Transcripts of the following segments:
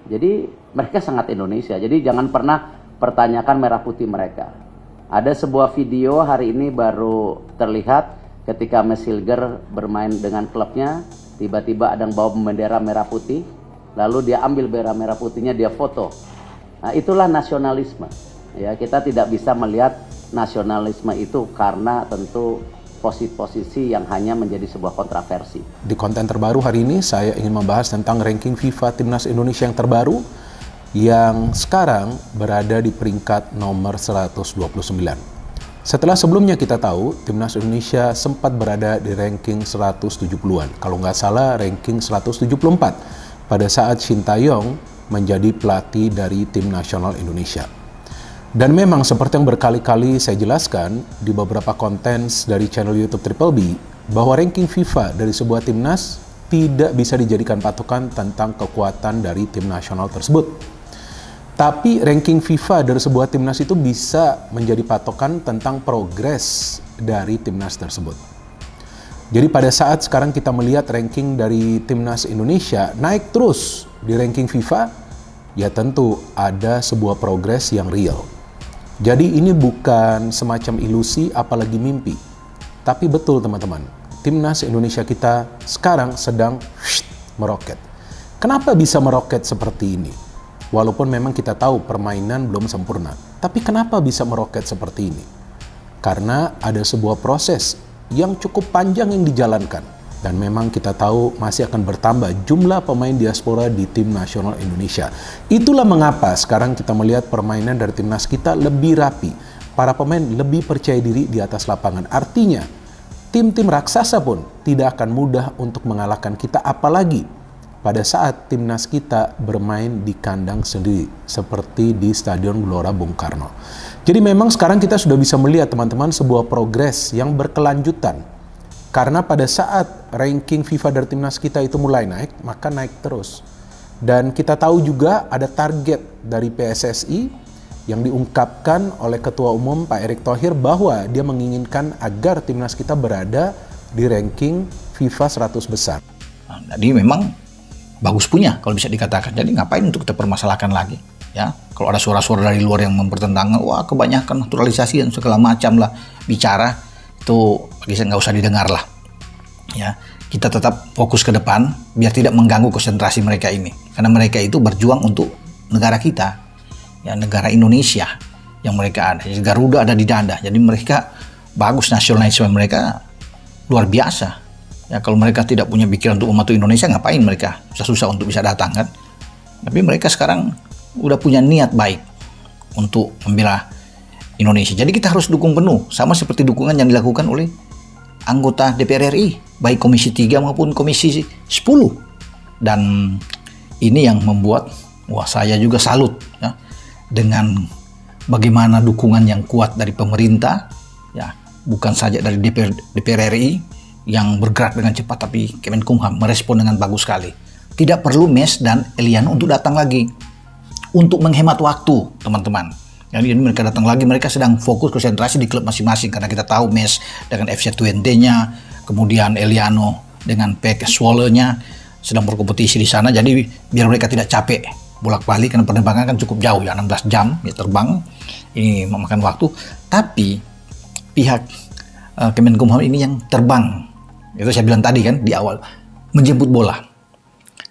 Jadi mereka sangat Indonesia. Jadi jangan pernah pertanyakan merah putih mereka. Ada sebuah video hari ini baru terlihat ketika Max Hilger bermain dengan klubnya, tiba-tiba ada yang bawa bendera merah putih, lalu dia ambil bendera merah putihnya, dia foto. Nah, itulah nasionalisme. Ya, kita tidak bisa melihat nasionalisme itu karena tentu posisi yang hanya menjadi sebuah kontroversi. Di konten terbaru hari ini saya ingin membahas tentang ranking FIFA Timnas Indonesia yang terbaru yang sekarang berada di peringkat nomor 129. Setelah sebelumnya kita tahu Timnas Indonesia sempat berada di ranking 170-an. Kalau nggak salah ranking 174 pada saat Shin Tae-yong menjadi pelatih dari Tim Nasional Indonesia. Dan memang seperti yang berkali-kali saya jelaskan di beberapa konten dari channel YouTube Triple B, bahwa ranking FIFA dari sebuah timnas tidak bisa dijadikan patokan tentang kekuatan dari tim nasional tersebut. Tapi ranking FIFA dari sebuah timnas itu bisa menjadi patokan tentang progres dari timnas tersebut. Jadi pada saat sekarang kita melihat ranking dari timnas Indonesia naik terus di ranking FIFA, ya tentu ada sebuah progres yang real. Jadi ini bukan semacam ilusi apalagi mimpi. Tapi betul teman-teman, timnas Indonesia kita sekarang sedang meroket. Kenapa bisa meroket seperti ini? Walaupun memang kita tahu permainan belum sempurna. Tapi kenapa bisa meroket seperti ini? Karena ada sebuah proses yang cukup panjang yang dijalankan. Dan memang kita tahu masih akan bertambah jumlah pemain diaspora di tim nasional Indonesia. Itulah mengapa sekarang kita melihat permainan dari timnas kita lebih rapi. Para pemain lebih percaya diri di atas lapangan. Artinya, tim-tim raksasa pun tidak akan mudah untuk mengalahkan kita. Apalagi pada saat timnas kita bermain di kandang sendiri. Seperti di Stadion Gelora Bung Karno. Jadi memang sekarang kita sudah bisa melihat teman-teman sebuah progres yang berkelanjutan. Karena pada saat ranking FIFA dari timnas kita itu mulai naik, maka naik terus. Dan kita tahu juga ada target dari PSSI yang diungkapkan oleh Ketua Umum Pak Erick Thohir bahwa dia menginginkan agar timnas kita berada di ranking FIFA 100 besar. Jadi memang bagus punya kalau bisa dikatakan. Jadi ngapain untuk kita permasalahkan lagi? Ya, kalau ada suara-suara dari luar yang mempertentangkan, wah kebanyakan naturalisasi dan segala macam lah bicara, itu bagi saya nggak usah didengar lah. Ya, kita tetap fokus ke depan biar tidak mengganggu konsentrasi mereka ini. Karena mereka itu berjuang untuk negara kita, ya negara Indonesia yang mereka ada. Jadi Garuda ada di dada. Jadi mereka bagus, nasionalisme mereka luar biasa. Ya, kalau mereka tidak punya pikiran untuk membantu Indonesia, ngapain mereka susah-susah untuk bisa datang kan? Tapi mereka sekarang udah punya niat baik untuk membela Indonesia. Jadi kita harus dukung penuh, sama seperti dukungan yang dilakukan oleh anggota DPR RI, baik Komisi 3 maupun Komisi 10. Dan ini yang membuat saya juga salut ya, dengan bagaimana dukungan yang kuat dari pemerintah, ya bukan saja dari DPR RI yang bergerak dengan cepat, tapi Kemenkumham merespon dengan bagus sekali. Tidak perlu Mes dan Eliano untuk datang lagi, untuk menghemat waktu teman-teman. Jadi mereka datang lagi, mereka sedang fokus konsentrasi di klub masing-masing. Karena kita tahu Mes dengan FC20-nya, kemudian Eliano dengan PEC Zwolle-nya sedang berkompetisi di sana. Jadi biar mereka tidak capek bolak-balik, karena penerbangan kan cukup jauh ya, 16 jam ya terbang. Ini memakan waktu. Tapi pihak Kemenkumham ini yang terbang, itu saya bilang tadi kan di awal, menjemput bola.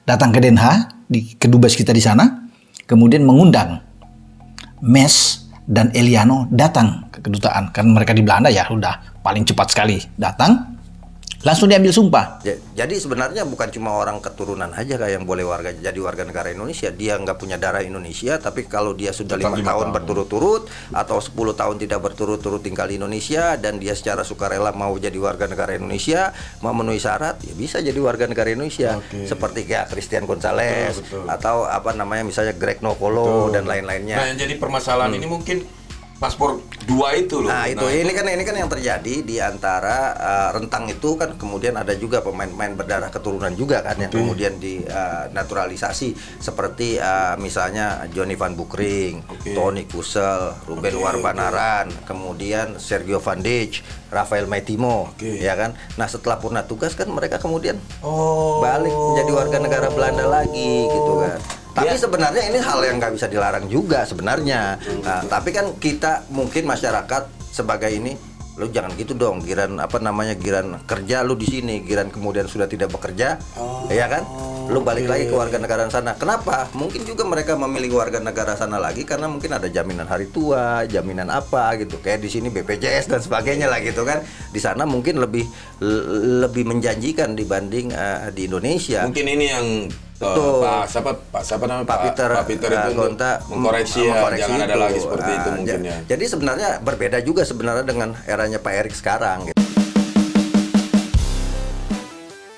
Datang ke Den Haag, di kedubes kita di sana, kemudian mengundang Mes dan Eliano datang ke kedutaan. Karena mereka di Belanda ya udah paling cepat sekali datang, langsung diambil sumpah. Jadi sebenarnya bukan cuma orang keturunan aja kayak yang boleh jadi warga negara Indonesia. Dia nggak punya darah Indonesia, tapi kalau dia sudah 5 tahun berturut-turut atau 10 tahun tidak berturut-turut tinggal di Indonesia dan dia secara sukarela mau jadi warga negara Indonesia, memenuhi syarat, ya bisa jadi warga negara Indonesia. Seperti kayak Christian Gonzalez atau apa namanya misalnya Greg Nokolo dan lain-lainnya. Nah, yang jadi permasalahan ini mungkin paspor 2 itu loh. Nah, ini kan yang terjadi di antara rentang itu kan, kemudian ada juga pemain-pemain berdarah keturunan juga kan yang kemudian dinaturalisasi seperti misalnya Johnny van Boekering, Tony Kusel, Ruben Warbanaran, kemudian Sergio Van Dijk, Rafael Maitimo, ya kan. Nah, setelah purna tugas kan mereka kemudian balik menjadi warga negara Belanda lagi gitu kan. Tapi sebenarnya ini hal yang nggak bisa dilarang juga sebenarnya. Nah, tapi kan kita mungkin masyarakat sebagai ini, lu jangan gitu dong, giran kerja lu di sini, giran kemudian sudah tidak bekerja, ya kan? Lu balik lagi ke warga negara sana. Kenapa? Mungkin juga mereka memilih warga negara sana lagi karena mungkin ada jaminan hari tua, jaminan apa gitu. Kayak di sini BPJS dan sebagainya lah gitu kan. Di sana mungkin lebih menjanjikan dibanding di Indonesia. Mungkin ini yang Pak siapa namanya Pak Peter itu Gonta mengkoreksi ya, jangan ada lagi seperti itu mungkin ya. Jadi sebenarnya berbeda juga sebenarnya dengan eranya Pak Erik sekarang gitu.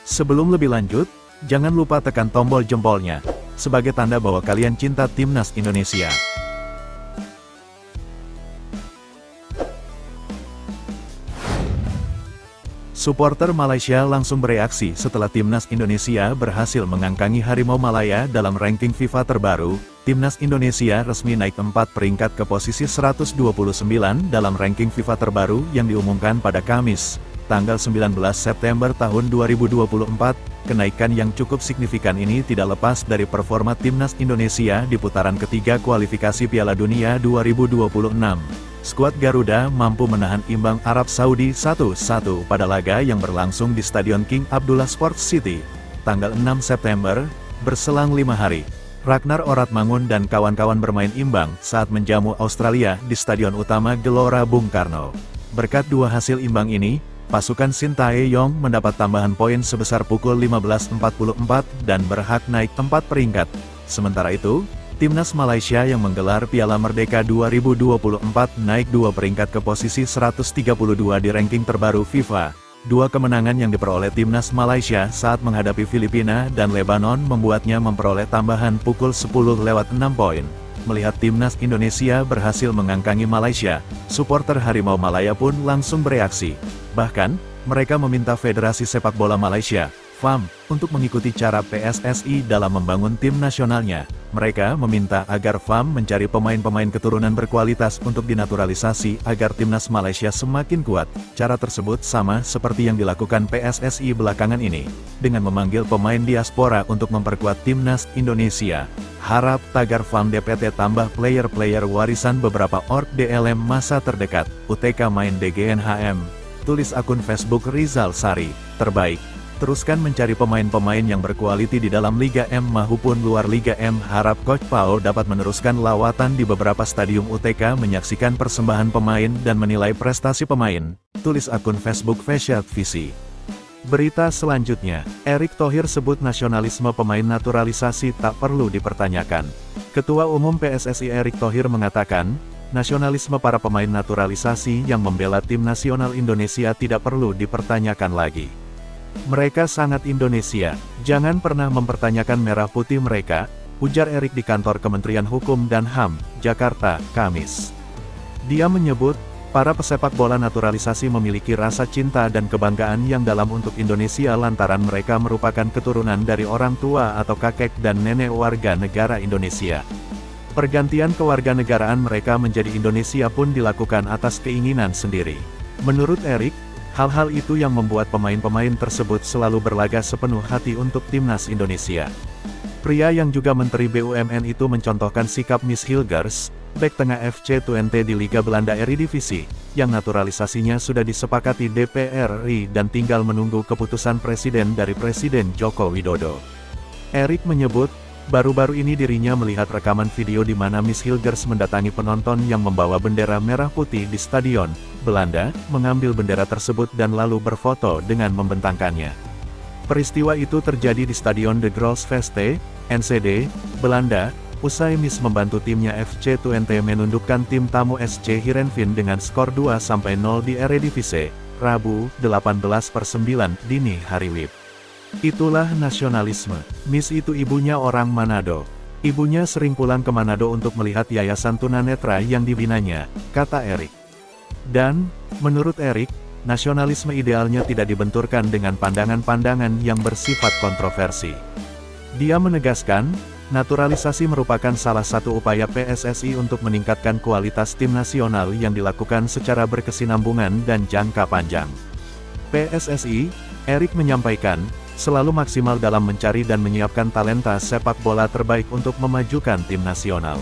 Sebelum lebih lanjut, jangan lupa tekan tombol jempolnya sebagai tanda bahwa kalian cinta Timnas Indonesia. Supporter Malaysia langsung bereaksi setelah Timnas Indonesia berhasil mengangkangi Harimau Malaya dalam ranking FIFA terbaru. Timnas Indonesia resmi naik 4 peringkat ke posisi 129 dalam ranking FIFA terbaru yang diumumkan pada Kamis, tanggal 19 September tahun 2024. Kenaikan yang cukup signifikan ini tidak lepas dari performa Timnas Indonesia di putaran ketiga kualifikasi Piala Dunia 2026. Skuad Garuda mampu menahan imbang Arab Saudi 1-1 pada laga yang berlangsung di Stadion King Abdullah Sports City, tanggal 6 September, berselang 5 hari. Ragnar Oratmangun dan kawan-kawan bermain imbang saat menjamu Australia di Stadion Utama Gelora Bung Karno. Berkat dua hasil imbang ini, pasukan Sintayong mendapat tambahan poin sebesar pukul 15.44 dan berhak naik 4 peringkat. Sementara itu, Timnas Malaysia yang menggelar Piala Merdeka 2024 naik 2 peringkat ke posisi 132 di ranking terbaru FIFA. Dua kemenangan yang diperoleh Timnas Malaysia saat menghadapi Filipina dan Lebanon membuatnya memperoleh tambahan pukul 10/6 poin. Melihat Timnas Indonesia berhasil mengangkangi Malaysia, supporter Harimau Malaya pun langsung bereaksi. Bahkan, mereka meminta Federasi Sepak Bola Malaysia, FAM, untuk mengikuti cara PSSI dalam membangun tim nasionalnya. Mereka meminta agar FAM mencari pemain-pemain keturunan berkualitas untuk dinaturalisasi agar timnas Malaysia semakin kuat. Cara tersebut sama seperti yang dilakukan PSSI belakangan ini, dengan memanggil pemain diaspora untuk memperkuat timnas Indonesia. Harap tagar FAM DPT tambah player-player warisan beberapa org DLM masa terdekat, UTK main DGNHM. Tulis akun Facebook Rizal Sari, terbaik. Teruskan mencari pemain-pemain yang berkualiti di dalam Liga M maupun luar Liga M. Harap Coach Pau dapat meneruskan lawatan di beberapa stadium UTK menyaksikan persembahan pemain dan menilai prestasi pemain. Tulis akun Facebook Fasyad Visi. Berita selanjutnya, Erick Thohir sebut nasionalisme pemain naturalisasi tak perlu dipertanyakan. Ketua Umum PSSI Erick Thohir mengatakan, nasionalisme para pemain naturalisasi yang membela tim nasional Indonesia tidak perlu dipertanyakan lagi. Mereka sangat Indonesia, jangan pernah mempertanyakan merah putih mereka, ujar Erick di kantor Kementerian Hukum dan HAM, Jakarta, Kamis. Dia menyebut, para pesepak bola naturalisasi memiliki rasa cinta dan kebanggaan yang dalam untuk Indonesia lantaran mereka merupakan keturunan dari orang tua atau kakek dan nenek warga negara Indonesia. Pergantian kewarganegaraan mereka menjadi Indonesia pun dilakukan atas keinginan sendiri. Menurut Erick, hal-hal itu yang membuat pemain-pemain tersebut selalu berlaga sepenuh hati untuk timnas Indonesia. Pria yang juga Menteri BUMN itu mencontohkan sikap Miss Hilgers, bek tengah FC Twente di Liga Belanda Eredivisie, yang naturalisasinya sudah disepakati DPR RI dan tinggal menunggu keputusan Presiden dari Presiden Joko Widodo. Erick menyebut, baru-baru ini dirinya melihat rekaman video di mana Miss Hilgers mendatangi penonton yang membawa bendera merah putih di Stadion Belanda, mengambil bendera tersebut dan lalu berfoto dengan membentangkannya. Peristiwa itu terjadi di Stadion De Grolsvesten, NCD, Belanda, usai Miss membantu timnya FC Twente menundukkan tim tamu SC Heerenveen dengan skor 2-0 di Eredivisie, Rabu, 18/9 dini hari WIB. Itulah nasionalisme. Miss itu ibunya orang Manado. Ibunya sering pulang ke Manado untuk melihat yayasan tunanetra yang dibinanya, kata Erick. Dan, menurut Erick, nasionalisme idealnya tidak dibenturkan dengan pandangan-pandangan yang bersifat kontroversi. Dia menegaskan, naturalisasi merupakan salah satu upaya PSSI untuk meningkatkan kualitas tim nasional yang dilakukan secara berkesinambungan dan jangka panjang. PSSI, Erick menyampaikan, selalu maksimal dalam mencari dan menyiapkan talenta sepak bola terbaik untuk memajukan tim nasional.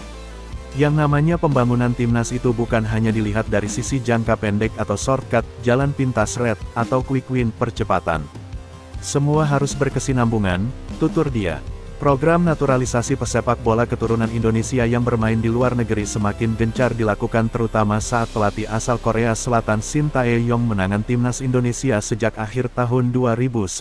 Yang namanya pembangunan timnas itu bukan hanya dilihat dari sisi jangka pendek atau shortcut, jalan pintas red, atau quick win percepatan. Semua harus berkesinambungan, tutur dia. Program naturalisasi pesepak bola keturunan Indonesia yang bermain di luar negeri semakin gencar dilakukan terutama saat pelatih asal Korea Selatan Shin Tae-yong menangan timnas Indonesia sejak akhir tahun 2019.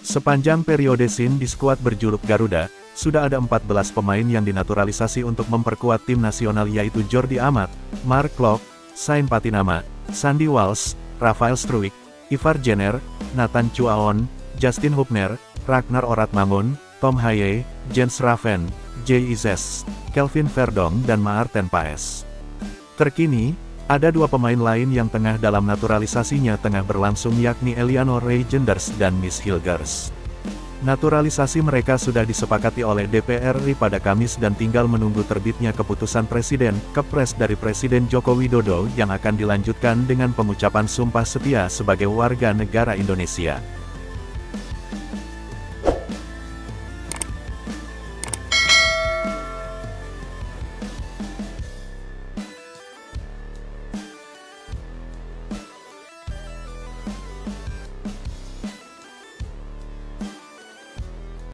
Sepanjang periode Shin di skuad berjuluk Garuda, sudah ada 14 pemain yang dinaturalisasi untuk memperkuat tim nasional yaitu Jordi Amat, Mark Klok, Sain Patinama, Sandy Walsh, Rafael Struijk, Ivar Jenner, Nathan Chuaon, Justin Hubner, Ragnar Oratmangun, Tom Haye, Jens Raven, Jay Izes, Kelvin Verdong dan Maarten Paes. Terkini, ada 2 pemain lain yang tengah dalam naturalisasinya tengah berlangsung yakni Elianor Reijenders dan Miss Hilgers. Naturalisasi mereka sudah disepakati oleh DPR RI pada Kamis dan tinggal menunggu terbitnya keputusan Presiden, Kepres dari Presiden Joko Widodo yang akan dilanjutkan dengan pengucapan sumpah setia sebagai warga negara Indonesia.